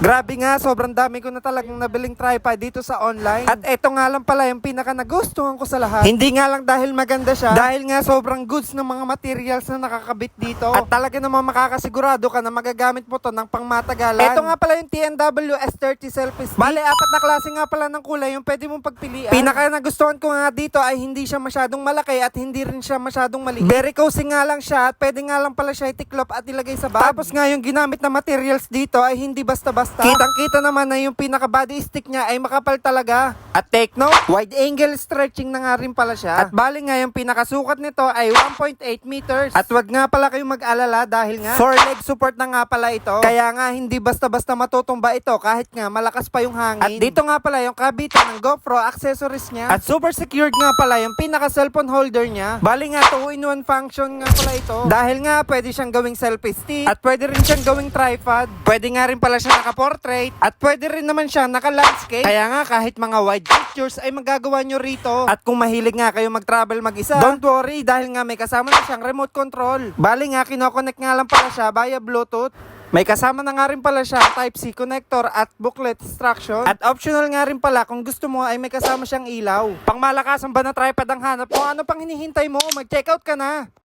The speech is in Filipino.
Grabe nga, sobrang dami ko na talagang nabiling tripod dito sa online. At eto nga lang pala yung pinaka nagustuhan ko sa lahat. Hindi nga lang dahil maganda siya, dahil nga sobrang goods ng mga materials na nakakabit dito. At talaga naman makakasigurado ka na magagamit mo to ng pangmatagalan. Eto nga pala yung TNW S30 selfie stick. Bale, 4 na klase nga pala ng kulay yung pwede mong pagpilian. Pinaka nagustuhan ko nga dito ay hindi siya masyadong malaki at hindi rin siya masyadong maliit. Very cozy nga lang siya at pwede nga lang pala siya itiklop at ilagay sa bag. Tapos nga yung ginamit na materials dito ay hindi basta-basta. Kitang-kita naman na yung pinaka-body stick niya ay makapal talaga. At take note, wide angle stretching na nga rin pala siya. At bali nga yung pinakasukat nito ay 1.8 meters. At wag nga pala kayong mag-alala dahil nga 4 leg support na nga pala ito. Kaya nga hindi basta-basta matutumba ito kahit nga malakas pa yung hangin. At dito nga pala yung kabitan ng GoPro accessories niya. At super secured nga pala yung pinaka-cellphone holder niya. Bali nga 2-in-1 function nga pala ito. Dahil nga pwede siyang gawing selfie stick at pwede rin siyang gawing tripod. Pwede nga rin pala siya naka-portrait at pwede rin naman siya naka-landscape. Kaya nga kahit mga wide pictures ay magagawa nyo rito. At kung mahilig nga kayo mag-travel mag-isa, don't worry dahil nga may kasama na siyang remote control. Bali nga kinoconnect nga lang pala siya via Bluetooth. May kasama na nga rin pala siya Type-C connector at booklet instruction. At optional nga rin pala kung gusto mo ay may kasama siyang ilaw. Pang malakasan ba na tripod ang hanap mo? Ano pang hinihintay mo? Mag-checkout ka na!